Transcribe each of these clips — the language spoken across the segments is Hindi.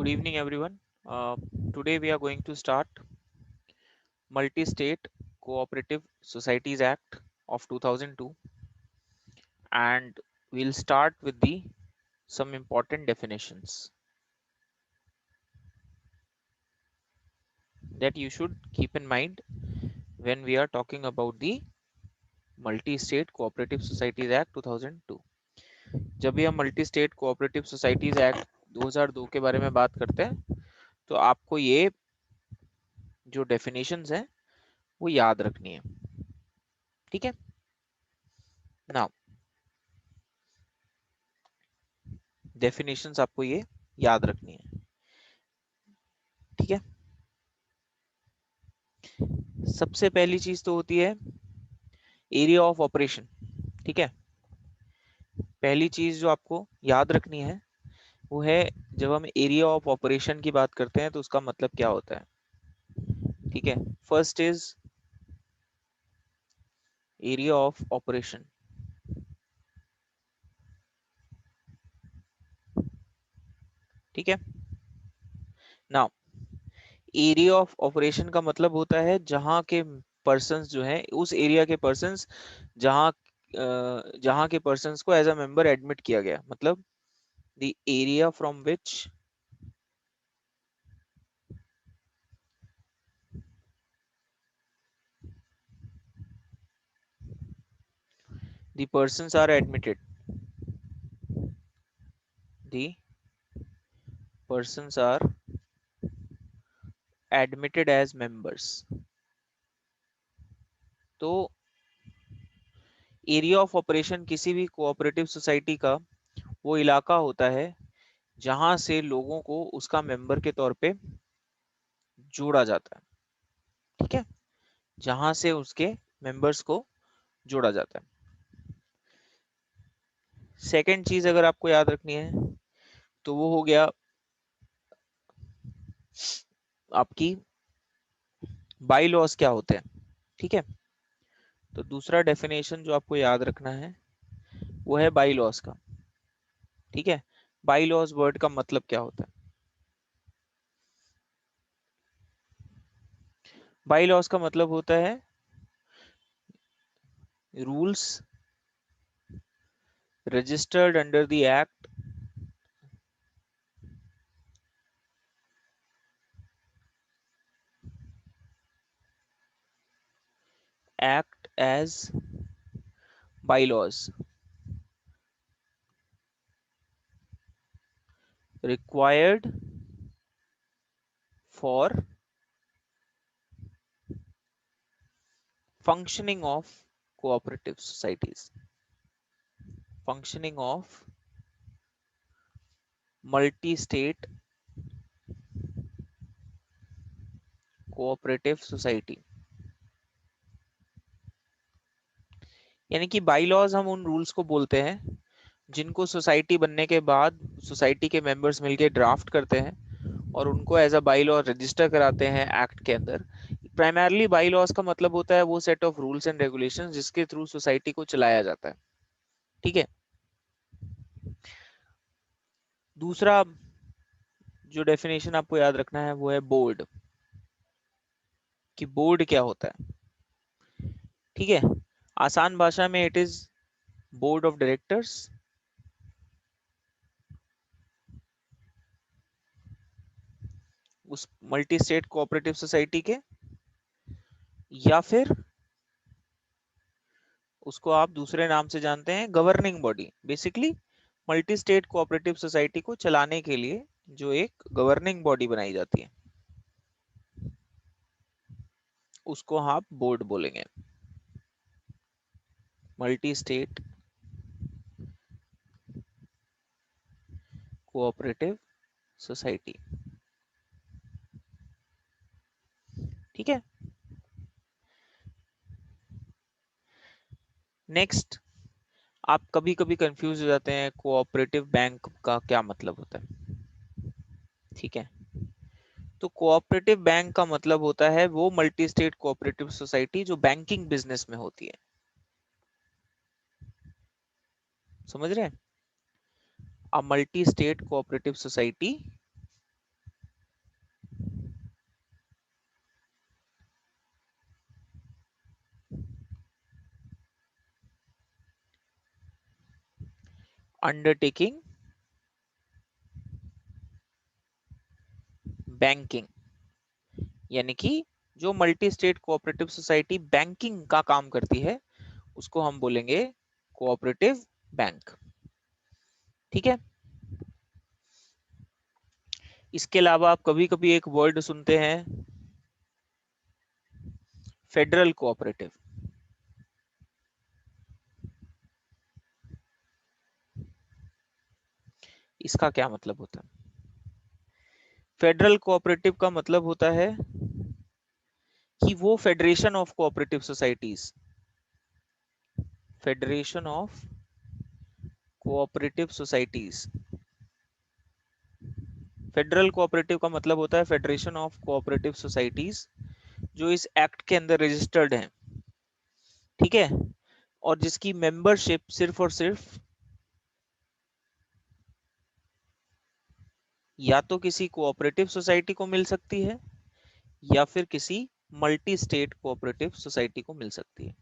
Good evening, everyone. Today we are going to start Multi-State Cooperative Societies Act of 2002, and we'll start with the some important definitions that you should keep in mind when we are talking about the Multi-State Cooperative Societies Act 2002. जब भी हम multi state cooperative societies act 2002 के बारे में बात करते हैं तो आपको ये जो डेफिनेशंस हैं वो याद रखनी है. ठीक है. नाउ डेफिनेशंस आपको ये याद रखनी है. ठीक है. सबसे पहली चीज तो होती है एरिया ऑफ ऑपरेशन. ठीक है. पहली चीज जो आपको याद रखनी है वो है जब हम एरिया ऑफ ऑपरेशन की बात करते हैं तो उसका मतलब क्या होता है. ठीक है. First is area of operation. ठीक है. नाउ एरिया ऑफ ऑपरेशन का मतलब होता है जहां के पर्सन्स जो हैं उस एरिया के पर्सन्स जहां के पर्सन्स को एज अ मेंबर एडमिट किया गया. मतलब the area from which the persons are admitted. The persons are admitted as members. तो एरिया ऑफ ऑपरेशन किसी भी कोऑपरेटिव सोसाइटी का वो इलाका होता है जहां से लोगों को उसका मेंबर के तौर पे जोड़ा जाता है. ठीक है. जहां से उसके मेंबर्स को जोड़ा जाता है. सेकंड चीज अगर आपको याद रखनी है तो वो हो गया आपकी बाई लॉज क्या होते हैं. ठीक है. तो दूसरा डेफिनेशन जो आपको याद रखना है वो है बाई लॉज का. ठीक है. बाई लॉज वर्ड का मतलब क्या होता है. बाई लॉज का मतलब होता है rules registered under the act as bylaws required for functioning of cooperative societies. Functioning of multi-state cooperative society. यानी कि बाईलॉज हम उन रूल्स को बोलते हैं जिनको सोसाइटी बनने के बाद सोसाइटी के मेंबर्स मिलके ड्राफ्ट करते हैं और उनको as a bylaw register कराते हैं एक्ट के अंदर. प्राइमरली बाई लॉज का मतलब होता है वो set of rules and regulations जिसके थ्रू सोसाइटी को चलाया जाता है. ठीक है. दूसरा जो डेफिनेशन आपको याद रखना है वो है बोर्ड. कि बोर्ड क्या होता है. ठीक है. आसान भाषा में it is board of directors उस मल्टी स्टेट कोऑपरेटिव सोसाइटी के, या फिर उसको आप दूसरे नाम से जानते हैं governing body. Basically multi state cooperative society को चलाने के लिए जो एक गवर्निंग बॉडी बनाई जाती है उसको आप बोर्ड बोलेंगे. Multi state cooperative society. ठीक है. नेक्स्ट, आप कभी कभी कंफ्यूज हो जाते हैं कोऑपरेटिव बैंक का क्या मतलब होता है. ठीक है. तो कोऑपरेटिव बैंक का मतलब होता है वो मल्टी स्टेट कोऑपरेटिव सोसाइटी जो बैंकिंग बिजनेस में होती है. समझ रहे हैं. अ multi state cooperative society undertaking banking, यानी कि जो multi state cooperative society banking का काम करती है उसको हम बोलेंगे कोऑपरेटिव बैंक। ठीक है। इसके अलावा आप कभी कभी एक वर्ड सुनते हैं फेडरल कोऑपरेटिव। इसका क्या मतलब होता है? फेडरल कोऑपरेटिव का मतलब होता है कि वो federation of cooperative societies, federation of cooperative societies, federal cooperative का मतलब होता है फेडरेशन ऑफ कोऑपरेटिव सोसाइटीज जो इस एक्ट के अंदर रजिस्टर्ड हैं। ठीक है। और जिसकी मेंबरशिप सिर्फ और सिर्फ या तो किसी कोऑपरेटिव सोसाइटी को मिल सकती है या फिर किसी मल्टी स्टेट कोऑपरेटिव सोसाइटी को मिल सकती है।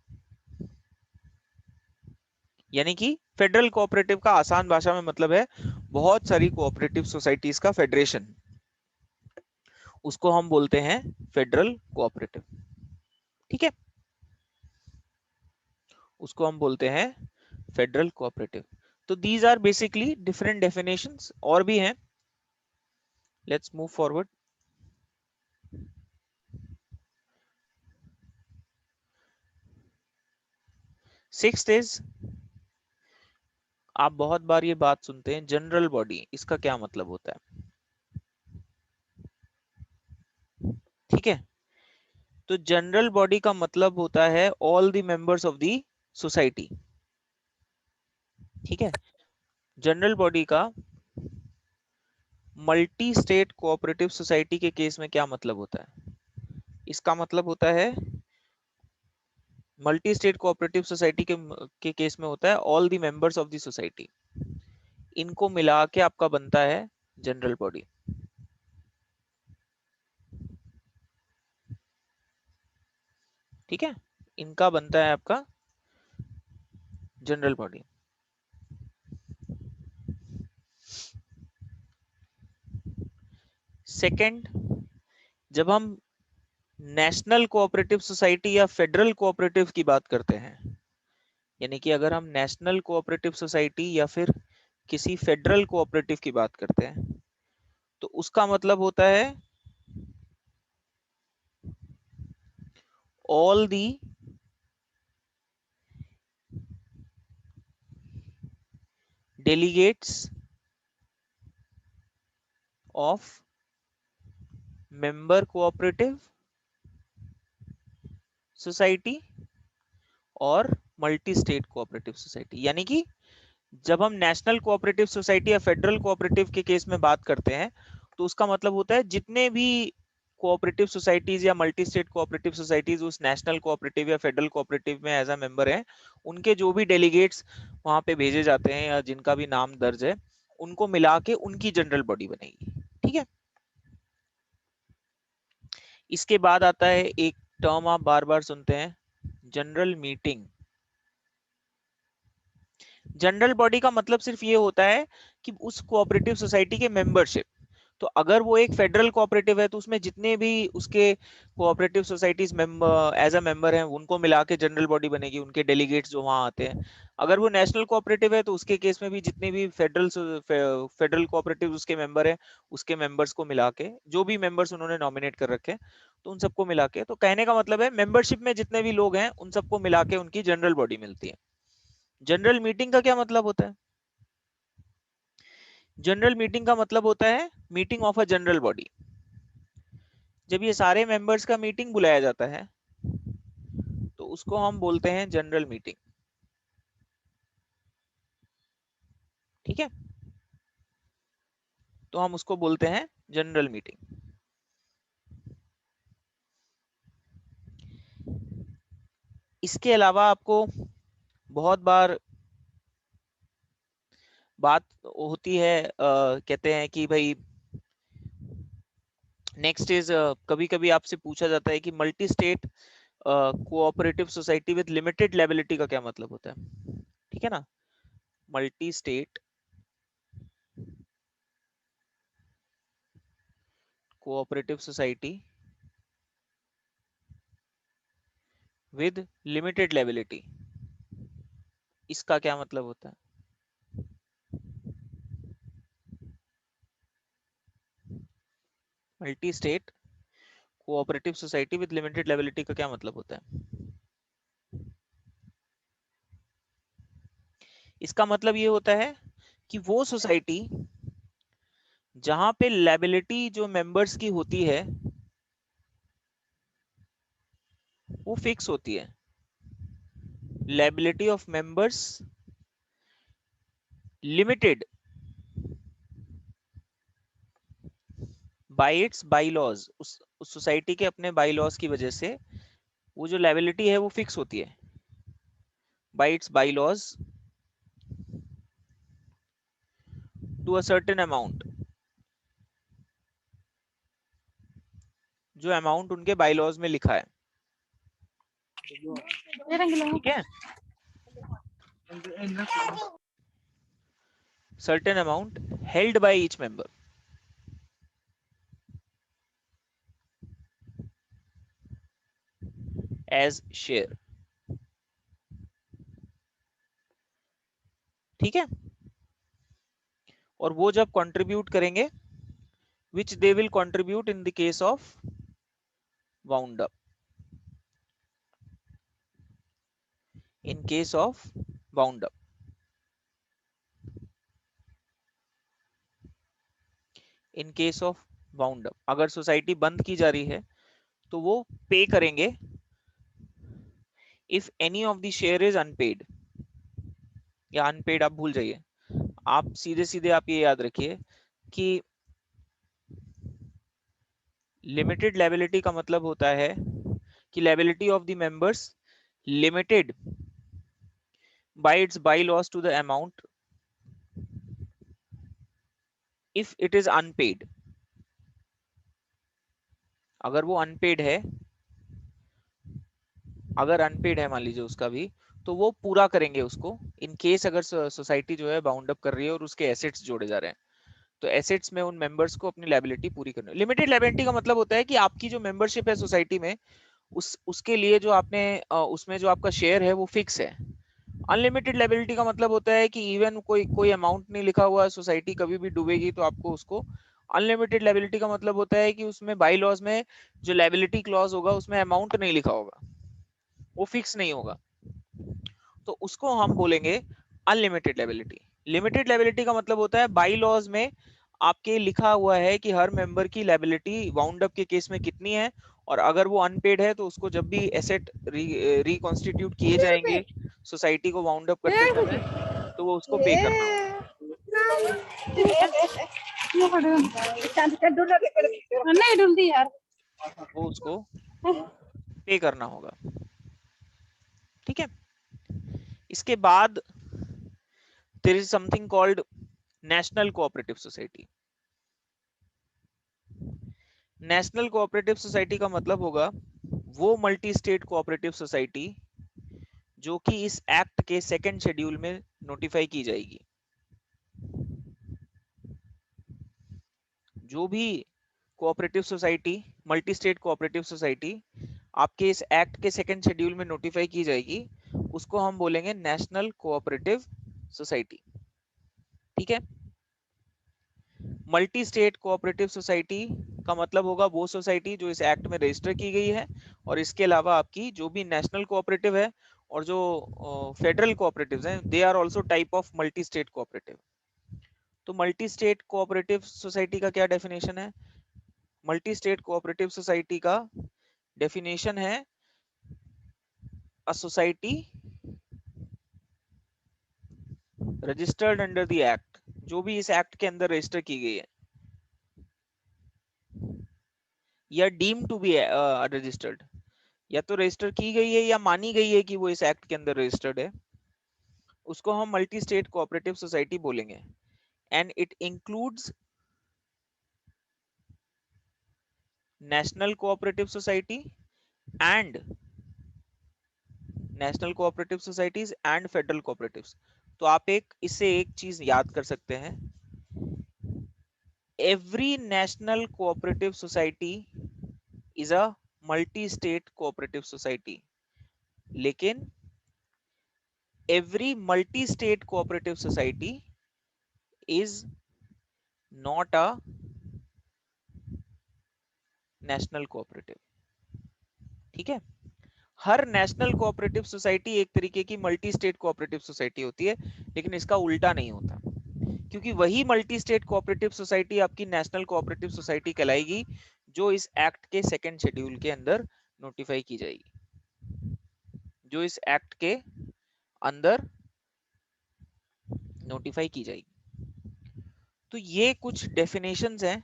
यानी कि फेडरल कोऑपरेटिव का आसान भाषा में मतलब है बहुत सारी कोऑपरेटिव सोसाइटीज का फेडरेशन, उसको हम बोलते हैं फेडरल कोऑपरेटिव। ठीक है, उसको हम बोलते हैं फेडरल कोऑपरेटिव। तो these are basically different definitions, और भी हैं। Let's move forward. Sixth is, आप बहुत बार ये बात सुनते हैं जनरल बॉडी, इसका क्या मतलब होता है? ठीक है, तो जनरल बॉडी का मतलब होता है all the members of the society. ठीक है, जनरल बॉडी का मल्टी स्टेट कोऑपरेटिव सोसाइटी के केस में क्या मतलब होता है? इसका मतलब होता है मल्टी स्टेट कोऑपरेटिव सोसाइटी के केस में होता है all the members of the society, इनको मिला के आपका बनता है जनरल बॉडी। ठीक है, इनका बनता है आपका जनरल बॉडी। सेकंड, जब हम नेशनल कोऑपरेटिव सोसाइटी या फेडरल कोऑपरेटिव की बात करते हैं, यानी कि अगर हम नेशनल कोऑपरेटिव सोसाइटी या फिर किसी फेडरल कोऑपरेटिव की बात करते हैं तो उसका मतलब होता है all the delegates of member cooperative society और मल्टी स्टेट कोऑपरेटिव सोसाइटी। यानी कि जब हम नेशनल कोऑपरेटिव सोसाइटी या फेडरल कोऑपरेटिव के केस में बात करते हैं तो उसका मतलब होता है जितने भी कोऑपरेटिव सोसाइटीज या मल्टी स्टेट कोऑपरेटिव सोसाइटीज उस नेशनल कोऑपरेटिव या फेडरल कोऑपरेटिव में एज अ मेंबर हैं, उनके जो भी डेलीगेट्स वहां पे भेजे जाते हैं या जिनका भी नाम दर्ज है उनको मिला के उनकी जनरल बॉडी बनेगी। ठीक है, इसके बाद आता है एक टर्म आप बार बार सुनते हैं, जनरल मीटिंग। जनरल बॉडी का मतलब सिर्फ ये होता है कि उस कोऑपरेटिव सोसाइटी के मेंबरशिप, तो अगर वो एक फेडरल कोऑपरेटिव है तो उसमें जितने भी उसके cooperative societies member as a member हैं उनको मिला के जनरल बॉडी बनेगी, उनके डेलीगेट्स जो वहां आते हैं। अगर वो नेशनल कोऑपरेटिव है तो उसके केस में भी जितने भी फेडरल कोऑपरेटिव उसके मेंबर हैं उसके मेंबर्स को मिला के जो भी मेंबर्स उन्होंने नॉमिनेट कर रखे हैं तो उन सबको मिला के, तो कहने का मतलब है मेंबरशिप में जितने भी लोग हैं उन सबको मिला के उनकी जनरल बॉडी मिलती है। जनरल मीटिंग का क्या मतलब होता है? जनरल मीटिंग का मतलब होता है meeting of a general body. जब ये सारे मेंबर्स का मीटिंग बुलाया जाता है तो उसको हम बोलते हैं जनरल मीटिंग। ठीक है, तो हम उसको बोलते हैं जनरल मीटिंग। इसके अलावा आपको बहुत बार बात होती है, कहते हैं कि भाई नेक्स्ट इज, कभी कभी आपसे पूछा जाता है कि multi state cooperative society with limited liability का क्या मतलब होता है? ठीक है ना, multi state cooperative society with limited liability, इसका क्या मतलब होता है? Multi state cooperative society with limited liability का क्या मतलब होता है? इसका मतलब ये होता है कि वो सोसाइटी जहां पे लायबिलिटी जो मेंबर्स की होती है वो फिक्स होती है, liability of members limited by its bylaws, उस सोसाइटी के अपने बाई लॉज की वजह से वो जो लायबिलिटी है वो फिक्स होती है by its bylaws to a certain amount, जो अमाउंट उनके बाई लॉज में लिखा है। ठीक है, certain amount held by each member as share. ठीक है, और वो जब कंट्रीब्यूट करेंगे, which they will contribute in the case of wound up, in case of wound up, in case of wound up, अगर सोसाइटी बंद की जा रही है तो वो पे करेंगे if any of the share is unpaid, या अनपेड आप भूल जाइए, आप सीधे सीधे आप ये याद रखिए कि लिमिटेड लायबिलिटी का मतलब होता है कि liability of the members limited by its bylaws to the amount if it is unpaid. अगर वो अनपेड है, अगर अनपेड है मान लीजिए उसका भी, तो वो पूरा करेंगे उसको, इन केस अगर सोसाइटी जो है बाउंड अप कर रही है और उसके एसेट्स जोड़े जा रहे हैं, तो एसेट्स में उन मेंबर्स को अपनी लायबिलिटी पूरी करनी है। लिमिटेड लायबिलिटी का मतलब होता है कि आपकी जो मेंबरशिप है सोसाइटी में, उस उसके लिए जो आपने उसमें जो आपका शेयर है वो फिक्स है। अनलिमिटेड लायबिलिटी का मतलब होता है कि इवन कोई कोई अमाउंट नहीं लिखा हुआ, सोसाइटी कभी भी डूबेगी तो आपको उसको, अनलिमिटेड लायबिलिटी का मतलब होता है कि उसमें बाई लॉज में जो लायबिलिटी क्लॉज होगा उसमें अमाउंट नहीं लिखा होगा, वो फिक्स नहीं होगा, तो उसको हम बोलेंगे अनलिमिटेड लायबिलिटी। लिमिटेड लायबिलिटी का मतलब होता है बाई लॉज में आपके लिखा हुआ है कि हर मेंबर की लायबिलिटी वाउंड अप के केस में कितनी है, और अगर वो अनपेड है तो उसको जब भी एसेट रिकॉन्स्टिट्यूट किए जाएंगे सोसाइटी को वाउंड अप करते समय, तो वो उसको पे करना होगा। ठीक है, वो उसको पे करना होगा। ठीक है, इसके बाद there is something called national cooperative society. National cooperative society का मतलब होगा वो मल्टी स्टेट कोऑपरेटिव सोसाइटी जो कि इस एक्ट के सेकंड शेड्यूल में नोटिफाई की जाएगी। जो भी cooperative society, multi state cooperative society आपके इस एक्ट के सेकंड शेड्यूल में नोटिफाई की जाएगी, उसको हम बोलेंगे नेशनल कोऑपरेटिव सोसाइटी। ठीक है, मल्टी स्टेट कोऑपरेटिव सोसाइटी का मतलब होगा वो सोसाइटी जो इस एक्ट में रजिस्टर की गई है, और इसके अलावा आपकी जो भी नेशनल कोऑपरेटिव है और जो फेडरल कोऑपरेटिव्स हैं, they are also type of multi state cooperative. तो मल्टी स्टेट कोऑपरेटिव सोसाइटी का क्या डेफिनेशन है? मल्टी स्टेट कोऑपरेटिव सोसाइटी का डेफिनेशन है a society registered under the act, जो भी इस एक्ट के अंदर रजिस्टर की गई है या डीम टू बी रजिस्टर्ड, या तो रजिस्टर की गई है या मानी गई है कि वो इस एक्ट के अंदर रजिस्टर्ड है, उसको हम मल्टी स्टेट कोऑपरेटिव सोसाइटी बोलेंगे। And it includes national cooperative society and national cooperative societies and federal cooperatives. तो आप एक इससे एक चीज याद कर सकते हैं every national cooperative society is a multi state cooperative society, लेकिन every multi state cooperative society is not a national cooperative. ठीक है, हर नेशनल कोऑपरेटिव सोसाइटी एक तरीके की मल्टी स्टेट कोऑपरेटिव सोसाइटी होती है, लेकिन इसका उल्टा नहीं होता, क्योंकि वही मल्टी स्टेट कोऑपरेटिव सोसाइटी आपकी नेशनल कोऑपरेटिव सोसाइटी कहलाएगी जो इस एक्ट के सेकंड शेड्यूल के अंदर नोटिफाई की जाएगी, जो इस एक्ट के अंदर नोटिफाई की जाएगी। तो ये कुछ डेफिनेशंस हैं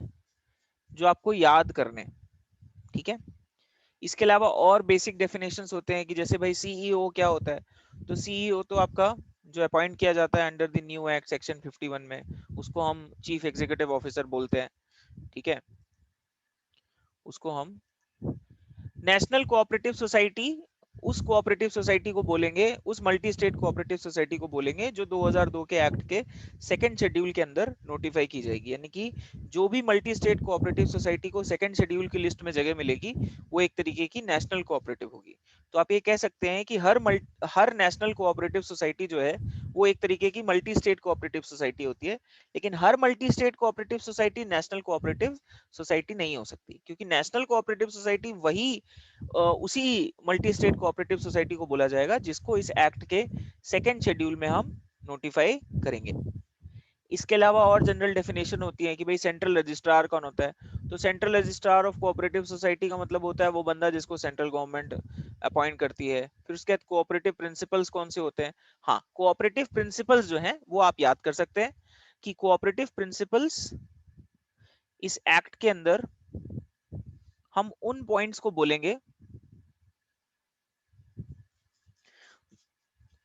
जो आपको याद करने, ठीक है। इसके अलावा और बेसिक डेफिनेशंस होते हैं कि जैसे भाई सीईओ क्या होता है, तो सीईओ तो आपका जो अपॉइंट किया जाता है under the new act section 51 में, उसको हम चीफ एग्जीक्यूटिव ऑफिसर बोलते हैं, ठीक है। उसको हम नेशनल कोऑपरेटिव सोसाइटी, उस कोऑपरेटिव सोसाइटी को बोलेंगे, उस मल्टी स्टेट कोऑपरेटिव सोसाइटी को बोलेंगे जो 2002 के एक्ट के सेकंड शेड्यूल के अंदर नोटिफाई की जाएगी। यानी कि जो भी मल्टी स्टेट कोऑपरेटिव सोसाइटी को सेकंड शेड्यूल की लिस्ट में जगह मिलेगी वो एक तरीके की नेशनल कोऑपरेटिव होगी। तो आप ये कह सकते हैं कि हर नेशनल कोऑपरेटिव सोसाइटी जो है वो एक तरीके की मल्टी स्टेट कोऑपरेटिव सोसाइटी होती है, लेकिन हर multi state cooperative society national cooperative society नहीं हो सकती, क्योंकि नेशनल कोऑपरेटिव सोसाइटी वही उसी मल्टी स्टेट कोऑपरेटिव सोसाइटी को बोला जाएगा जिसको इस एक्ट के सेकंड शेड्यूल में हम नोटिफाई करेंगे। इसके अलावा और जनरल डेफिनेशन होती है कि भाई सेंट्रल रजिस्ट्रार कौन होता है, तो central registrar of cooperative society का मतलब होता है वो बंदा जिसको सेंट्रल गवर्नमेंट अपॉइंट करती है। फिर उसके बाद कोऑपरेटिव प्रिंसिपल्स कौन से होते हैं, हाँ कोऑपरेटिव प्रिंसिपल्स जो हैं वो आप याद कर सकते हैं कि कोऑपरेटिव प्रिंसिपल्स इस एक्ट के अंदर हम उन पॉइंट्स को बोलेंगे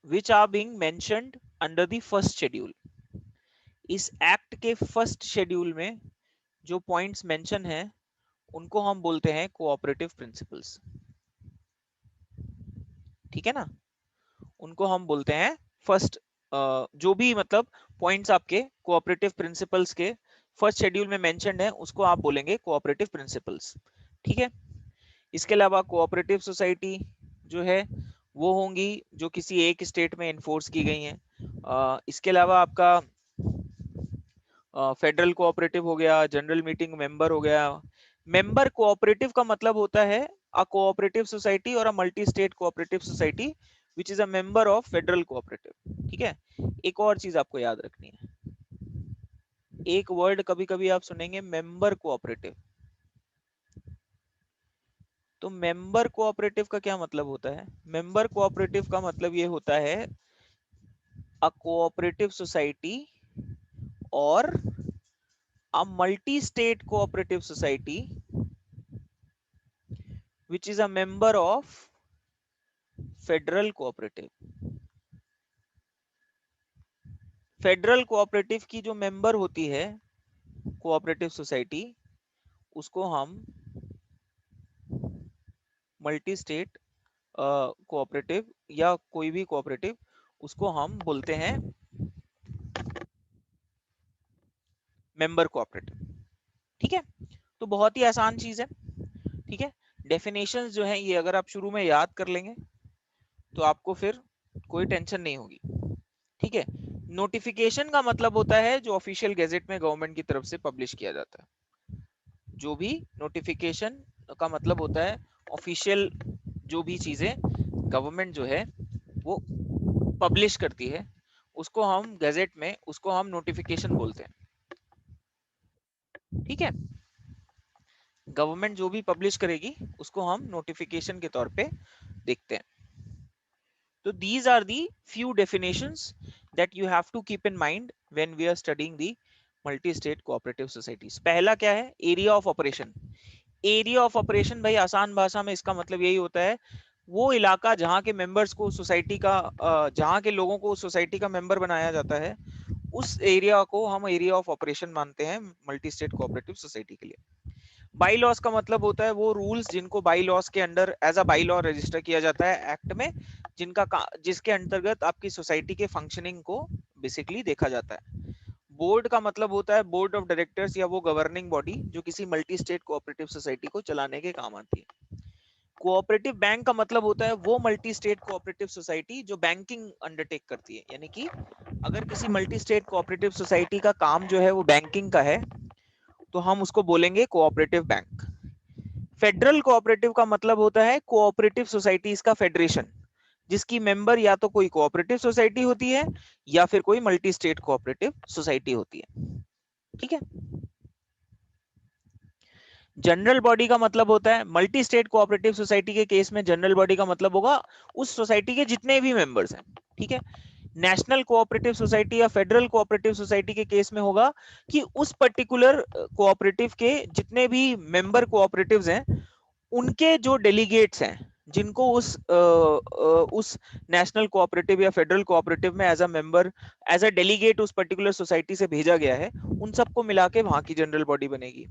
which are being mentioned under the first schedule। इस एक्ट के फर्स्ट शेड्यूल में जो पॉइंट्स मेंशन हैं उनको हम बोलते हैं कोऑपरेटिव प्रिंसिपल्स, ठीक है ना। उनको हम बोलते हैं फर्स्ट, जो भी मतलब पॉइंट्स आपके कोऑपरेटिव प्रिंसिपल्स के फर्स्ट शेड्यूल में मेंशन्ड है उसको आप बोलेंगे कोऑपरेटिव प्रिंसिपल्स, ठीक है। इसके अलावा कोऑपरेटिव सोसाइटी जो है वो होंगी जो किसी एक स्टेट में इन्फोर्स की गई हैं। इसके अलावा आपका फेडरल कोऑपरेटिव हो गया, जनरल मीटिंग मेंबर हो गया। मेंबर कोऑपरेटिव का मतलब होता है अ कोऑपरेटिव सोसाइटी और अ multi state cooperative society which is a member of federal cooperative, ठीक है। एक और चीज आपको याद रखनी है, एक वर्ड कभी कभी आप सुनेंगे मेंबर कोऑपरेटिव। तो मेंबर कोऑपरेटिव का क्या मतलब होता है, मेंबर कोऑपरेटिव का मतलब ये होता है अ कोऑपरेटिव सोसाइटी और अ multi state cooperative society which is a member of federal cooperative. Federal cooperative की जो मेंबर होती है कोऑपरेटिव सोसाइटी उसको हम मल्टी स्टेट कोऑपरेटिव या कोई भी कोऑपरेटिव उसको हम बोलते हैं मेंबर कोऑपरेटिव, ठीक है। तो बहुत ही आसान चीज है, ठीक है। डेफिनेशंस जो है ये अगर आप शुरू में याद कर लेंगे तो आपको फिर कोई टेंशन नहीं होगी, ठीक है। नोटिफिकेशन का मतलब होता है जो ऑफिशियल गैजेट में गवर्नमेंट की तरफ से पब्लिश किया जाता है। जो भी नोटिफिकेशन का मतलब होता है ऑफिशियल जो भी चीजें गवर्नमेंट जो है वो पब्लिश करती है उसको हम गैजेट में उसको हम नोटिफिकेशन बोलते हैं, ठीक है। गवर्नमेंट जो भी पब्लिश करेगी उसको हम नोटिफिकेशन के तौर पे देखते हैं। तो these are the few definitions that you have to keep in mind when we are studying the multi-state cooperative societies। पहला क्या है, area of operation. Area of operation भाई आसान भाषा में इसका मतलब यही होता है वो इलाका जहाँ के मेंबर्स को सोसाइटी का जहाँ के लोगों को सोसाइटी का मेंबर बनाया जाता है उस एरिया को हम एरिया ऑफ ऑपरेशन मानते हैं मल्टी स्टेट कोऑपरेटिव सोसाइटी के लिए। बाई लॉस का मतलब होता है वो रूल्स जिनको बाई लॉस के under as a bylaw register किया जाता है एक्ट में, जिसके अंतर्गत आपकी सोसाइटी के फंक्शनिंग को बेसिकली देखा जाता है। बोर्ड का मतलब होता है बोर्ड ऑफ डायरेक्टर्स या वो गवर्निंग बॉडी जो किसी मल्टी स्टेट कोऑपरेटिव सोसाइटी को चलाने के काम आती है। कोऑपरेटिव बैंक का मतलब होता है वो मल्टी स्टेट कोऑपरेटिव सोसाइटी जो बैंकिंग अंडरटेक करती है, यानी कि अगर किसी मल्टी स्टेट कोऑपरेटिव सोसाइटी का काम जो है वो बैंकिंग का है तो हम उसको बोलेंगे कोऑपरेटिव बैंक। फेडरल कोऑपरेटिव का मतलब होता है कोऑपरेटिव सोसाइटीज का फेडरेशन, जिसकी मेंबर या तो कोई कोऑपरेटिव सोसाइटी होती है या फिर कोई मल्टी स्टेट कोऑपरेटिव सोसाइटी होती है। ठीक है। जनरल बॉडी का मतलब होता है मल्टी स्टेट कोऑपरेटिव सोसाइटी के केस में जनरल बॉडी का मतलब होगा उस सोसाइटी के जितने भी मेंबर्स हैं। ठीक है। नेशनल कोऑपरेटिव सोसाइटी या फेडरल कोऑपरेटिव सोसाइटी के केस में होगा कि उस पर्टिकुलर कोऑपरेटिव के जितने भी मेंबर कोऑपरेटिव्स हैं उनके जो डेलीगेट्स हैं जिनको उस नेशनल कोऑपरेटिव या फेडरल कोऑपरेटिव में as a member as a delegate उस पर्टिकुलर सोसाइटी से भेजा गया है, उन सबको मिला के वहां की जनरल बॉडी बनेगी।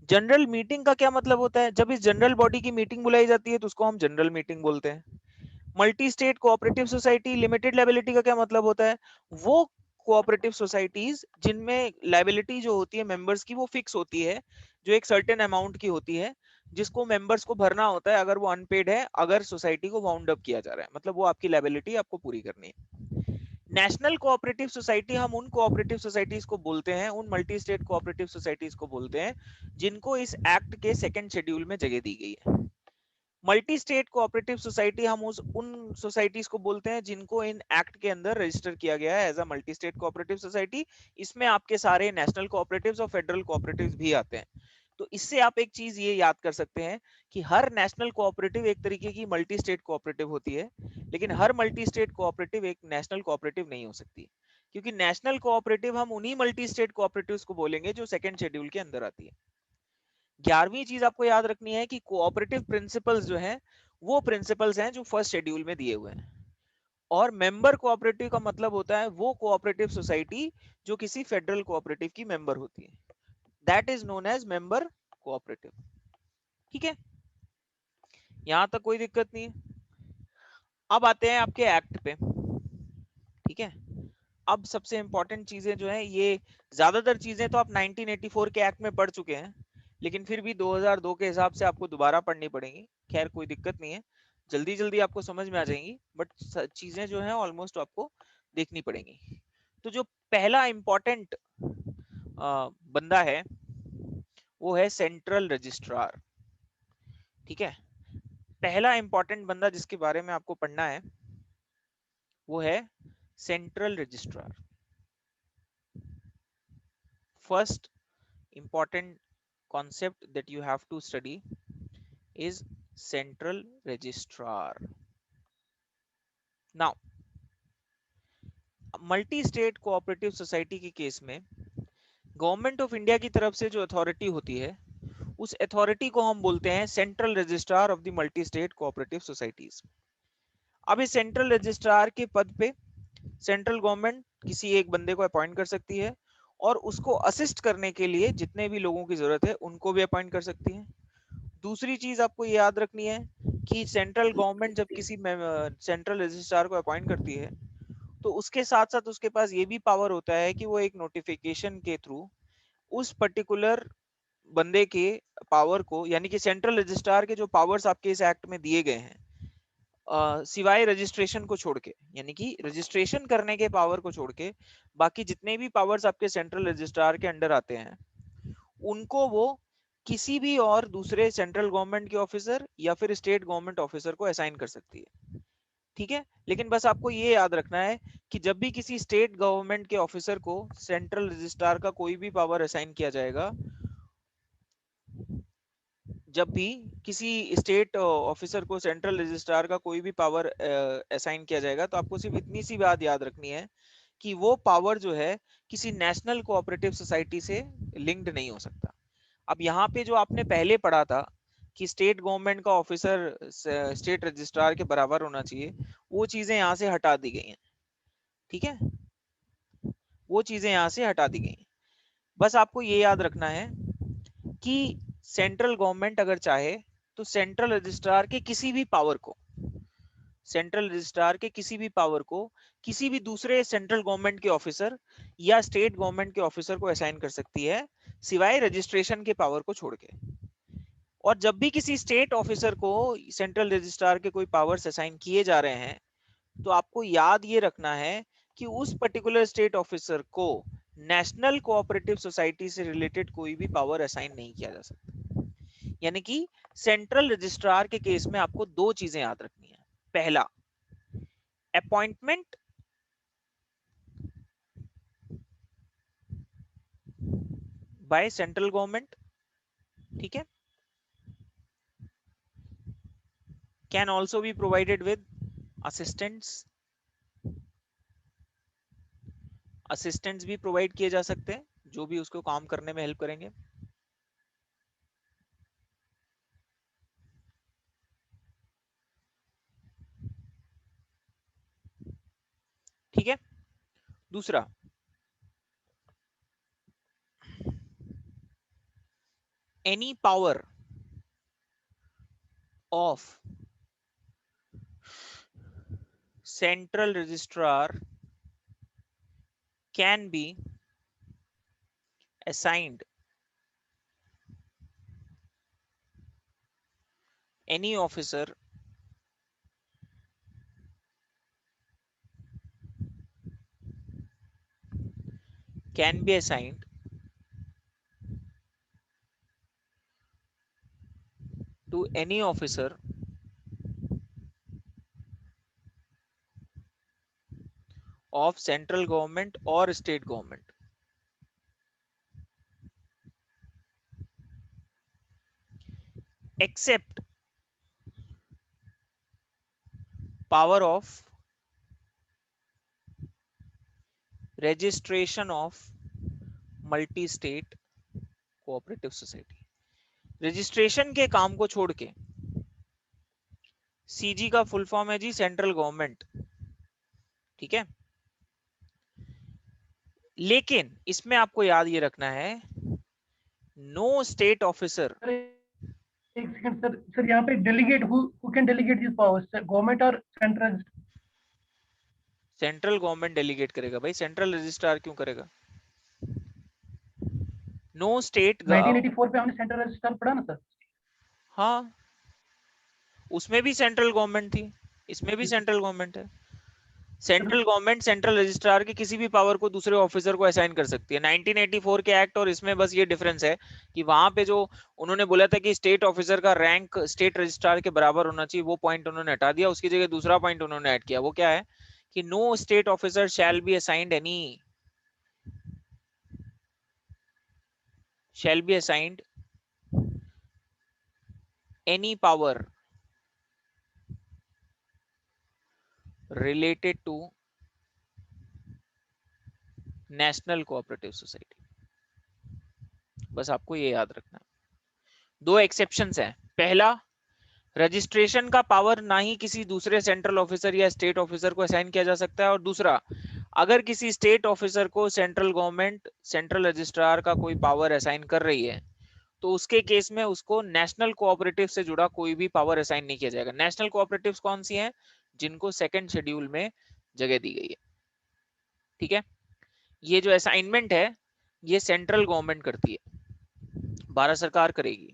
जनरल मीटिंग का क्या मतलब होता है? जब इस जनरल बॉडी की मीटिंग बुलाई जाती है तो उसको हम जनरल मीटिंग बोलते हैं। Multi state cooperative society limited liability का क्या मतलब होता है? वो कोऑपरेटिव सोसाइटीज जिनमें लायबिलिटी जो होती है मेंबर्स की वो फिक्स होती है, जो एक सर्टेन अमाउंट की होती है, जिसको मेंबर्स को भरना होता है अगर वो अनपेड है, अगर सोसाइटी को वाउंड अप किया जा रहा है, मतलब वो आपकी लायबिलिटी आपको पूरी करनी है। नेशनल कोऑपरेटिव सोसाइटी हम उन कोऑपरेटिव सोसाइटीज को बोलते हैं, उन मल्टी स्टेट कोऑपरेटिव सोसाइटीज को बोलते हैं जिनको इस एक्ट के सेकंड शेड्यूल में जगह दी गई है। मल्टी स्टेट कोऑपरेटिव सोसाइटी हम उन सोसाइटीज को बोलते हैं जिनको इन एक्ट के अंदर रजिस्टर किया गया है as a multi state cooperative society. इसमें आपके सारे नेशनल कोऑपरेटिव्स और फेडरल कोऑपरेटिव्स भी आते हैं। तो इससे आप एक चीज ये याद कर सकते हैं कि हर नेशनल कोऑपरेटिव एक तरीके की मल्टी स्टेट कोऑपरेटिव होती है, लेकिन हर मल्टी स्टेट कोऑपरेटिव एक नेशनल कोऑपरेटिव नहीं हो सकती, क्योंकि नेशनल कोऑपरेटिव हम उन्हीं मल्टी स्टेट कोऑपरेटिव्स को बोलेंगे जो सेकंड शेड्यूल के अंदर आती है। 11वीं चीज आपको याद रखनी है कि कोऑपरेटिव प्रिंसिपल्स जो हैं वो प्रिंसिपल्स हैं जो फर्स्ट शेड्यूल में दिए हुए हैं। और मेंबर कोऑपरेटिव का मतलब होता है वो कोऑपरेटिव सोसाइटी जो किसी फेडरल कोऑपरेटिव की मेंबर होती है, that is known as member cooperative. ठीक है, यहां तक कोई दिक्कत नहीं है। अब आते हैं आपके एक्ट पे। ठीक है, अब सबसे इंपॉर्टेंट चीजें जो है ये, ज्यादातर चीजें तो आप 1984 के एक्ट में पढ़ चुके हैं, लेकिन फिर भी 2002 के हिसाब से आपको दोबारा पढ़नी पड़ेंगी। खैर कोई दिक्कत नहीं है, जल्दी जल्दी आपको समझ में आ जाएंगी, बट चीजें जो है ऑलमोस्ट आपको देखनी पड़ेंगी। तो जो पहला इंपॉर्टेंट बंदा है वो है सेंट्रल रजिस्ट्रार। ठीक है, पहला इंपॉर्टेंट बंदा जिसके बारे में आपको पढ़ना है वो है central registrar. First important concept that you have to study is central registrar. Now, multi state cooperative society के केस में गवर्नमेंट ऑफ इंडिया की तरफ से जो अथॉरिटी होती है उस अथॉरिटी को हम बोलते हैं central registrar of the multi state cooperative societies. अब इस सेंट्रल रजिस्ट्रार के पद पे सेंट्रल गवर्नमेंट किसी एक बंदे को अपॉइंट कर सकती है और उसको असिस्ट करने के लिए जितने भी लोगों की जरूरत है उनको भी अपॉइंट कर सकती है। दूसरी चीज आपको ये याद रखनी है कि सेंट्रल गवर्नमेंट जब किसी सेंट्रल रजिस्ट्रार को अपॉइंट करती है तो उसके साथ साथ उसके पास ये भी पावर होता है कि वो एक नोटिफिकेशन के थ्रू उस पर्टिकुलर बंदे के पावर को, यानी कि सेंट्रल रजिस्ट्रार के जो पावर्स आपके इस एक्ट में दिए गए हैं सिवाय रजिस्ट्रेशन को छोड़ के, यानी कि रजिस्ट्रेशन करने के पावर को छोड़ के बाकी जितने भी पावर्स आपके सेंट्रल रजिस्ट्रार के अंडर आते हैं उनको वो किसी भी और दूसरे सेंट्रल गवर्नमेंट के ऑफिसर या फिर स्टेट गवर्नमेंट ऑफिसर को असाइन कर सकती है। ठीक है, लेकिन बस आपको ये याद रखना है कि जब भी किसी स्टेट गवर्नमेंट के ऑफिसर को सेंट्रल रजिस्ट्रार का कोई भी पावर असाइन किया जाएगा, जब भी किसी स्टेट ऑफिसर को सेंट्रल रजिस्ट्रार का कोई भी पावर असाइन किया जाएगा तो आपको सिर्फ इतनी सी बात याद रखनी है कि वो पावर जो है किसी नेशनल कोऑपरेटिव सोसाइटी से लिंक्ड नहीं हो सकता। अब यहाँ पे जो आपने पहले पढ़ा था कि स्टेट गवर्नमेंट का ऑफिसर स्टेट रजिस्ट्रार के बराबर होना चाहिए, वो चीजें यहाँ से हटा दी गई हैं। ठीक है, वो चीजें यहाँ से हटा दी गई हैं। बस आपको ये याद रखना है कि सेंट्रल गवर्नमेंट अगर चाहे तो सेंट्रल रजिस्ट्रार के किसी भी पावर को सेंट्रल रजिस्ट्रार के किसी भी पावर को किसी भी दूसरे सेंट्रल गवर्नमेंट के ऑफिसर या स्टेट गवर्नमेंट के ऑफिसर को असाइन कर सकती है, सिवाय रजिस्ट्रेशन के पावर को छोड़ के। और जब भी किसी स्टेट ऑफिसर को सेंट्रल रजिस्ट्रार के कोई पावर्स असाइन किए जा रहे हैं, तो आपको याद ये रखना है कि उस पर्टिकुलर स्टेट ऑफिसर को नेशनल कोऑपरेटिव सोसाइटी से रिलेटेड कोई भी पावर असाइन नहीं किया जा सकता। यानी कि सेंट्रल रजिस्ट्रार के केस में आपको दो चीजें याद रखनी है। पहला, अपॉइंटमेंट बाय सेंट्रल गवर्नमेंट, ठीक है, can also be provided with assistants, assistants भी प्रोवाइड किए जा सकते हैं जो भी उसको काम करने में हेल्प करेंगे। ठीक है। दूसरा, any power of central registrar can be assigned any officer can be assigned to any officer of central government or state government except power of registration of multi-state cooperative society। Registration के काम को छोड़ के, सीजी का फुल फॉर्म है जी सेंट्रल गवर्नमेंट, ठीक है। लेकिन इसमें आपको याद ये रखना है, नो स्टेट ऑफिसर। एक सेकंड सर, सर यहाँ पे delegate who can delegate this powers, government और सेंट्रल? सेंट्रल गवर्नमेंट डेलीगेट करेगा भाई, सेंट्रल रजिस्ट्रार क्यों करेगा? नो स्टेट 1984 पे हमने सेंट्रल रजिस्ट्रार पढ़ा ना सर? हाँ, उसमें भी सेंट्रल गवर्नमेंट थी, इसमें भी सेंट्रल गवर्नमेंट है। सेंट्रल गवर्नमेंट सेंट्रल रजिस्ट्रार के किसी भी पावर को दूसरे ऑफिसर को असाइन कर सकती है। 1984 के एक्ट और इसमें बस ये डिफरेंस है कि वहां पे जो उन्होंने बोला था कि स्टेट ऑफिसर का रैंक स्टेट रजिस्ट्रार के बराबर होना चाहिए, वो पॉइंट उन्होंने हटा दिया। उसकी जगह दूसरा पॉइंट उन्होंने ऐड किया। वो क्या है कि no state officer shall be assigned any power related to national cooperative society. बस आपको ये याद रखना है। दो एक्सेप्शंस हैं। पहला, रजिस्ट्रेशन का पावर ना ही किसी दूसरे सेंट्रल ऑफिसर या स्टेट ऑफिसर को असाइन किया जा सकता है, और दूसरा, अगर किसी स्टेट ऑफिसर को सेंट्रल गवर्नमेंट सेंट्रल रजिस्ट्रार का कोई पावर असाइन कर रही है, तो उसके केस में उसको नेशनल कोऑपरेटिव से जुड़ा कोई भी पावर असाइन नहीं किया जाएगा। नेशनल कोऑपरेटिव्स कौन सी हैं? जिनको सेकंड शेड्यूल में जगह दी गई है, ठीक है। ये जो असाइनमेंट है ये सेंट्रल गवर्नमेंट करती है, भारत सरकार करेगी।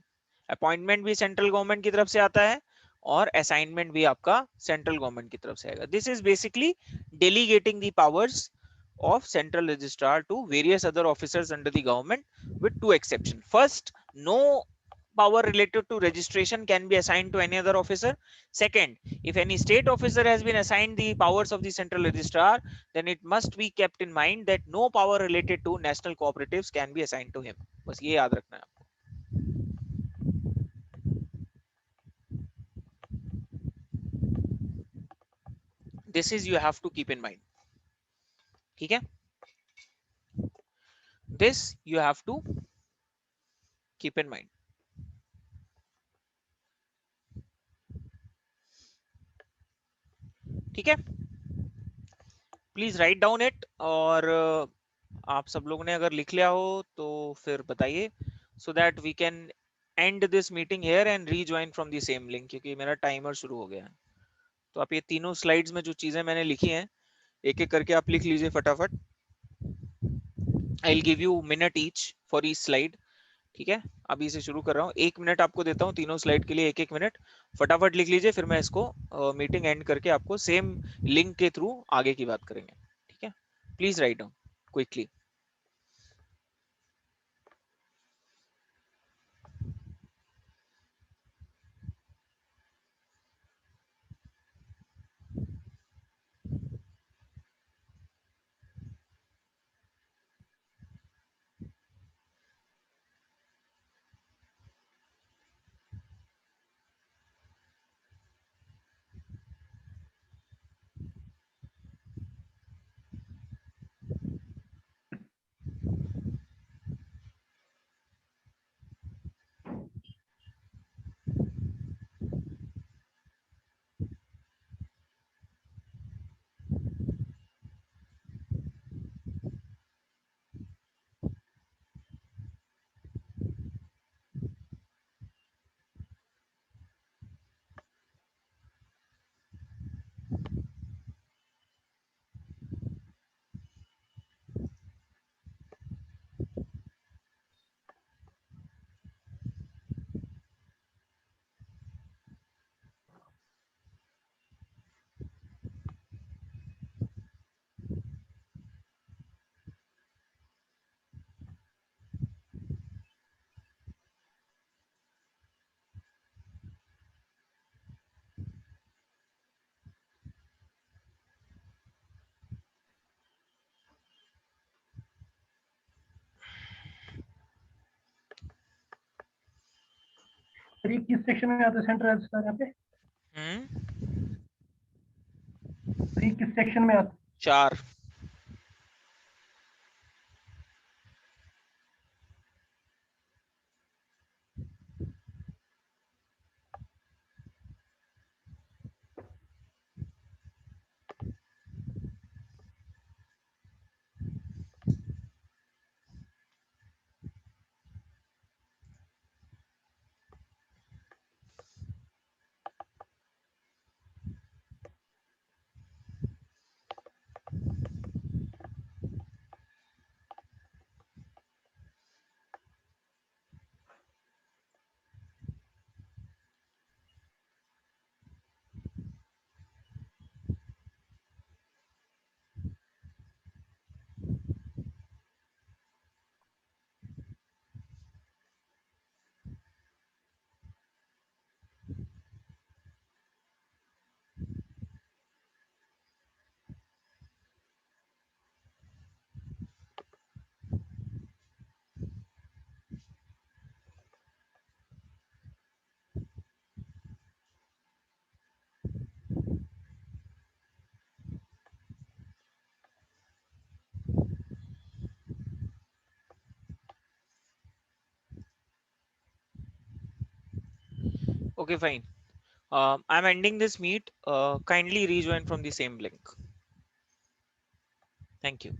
अपॉइंटमेंट भी सेंट्रल गवर्नमेंट की तरफ से आता है और असाइनमेंट भी आपका सेंट्रल गवर्नमेंट की तरफ से आएगा। This is basically delegating the powers of central registrar to various other officers under the government, with two exceptions. First, no power related to registration can be assigned to any other officer. Second, if any state officer has been assigned the powers of the central registrar, then it must be kept in mind that no power related to national cooperatives can be assigned to him. बस ये याद रखना है आपको। This is you have to keep in mind, ठीक है। This you have to keep in mind. ठीक है, प्लीज राइट डाउन इट। और आप सब लोगों ने अगर लिख लिया हो तो फिर बताइए, so that we can end this meeting here and rejoin from the same link, क्योंकि मेरा टाइमर शुरू हो गया है। तो आप ये तीनों स्लाइड्स में जो चीजें मैंने लिखी हैं एक एक करके आप लिख लीजिए फटाफट. I will give you minute each for each slide. ठीक है, अभी से शुरू कर रहा हूँ. 1 मिनट आपको देता हूँ तीनों स्लाइड के लिए, एक एक मिनट. फटाफट लिख लीजिए, फिर मैं इसको मीटिंग एंड करके आपको सेम लिंक के थ्रू आगे की बात करेंगे. ठीक है, please write down quickly. Sir ये किस सेक्शन में आता है सेंट्रल सर यहाँ पे? सर ये किस सेक्शन में आता है? 4. Okay, fine. I'm ending this meet. Kindly rejoin from the same link. Thank you.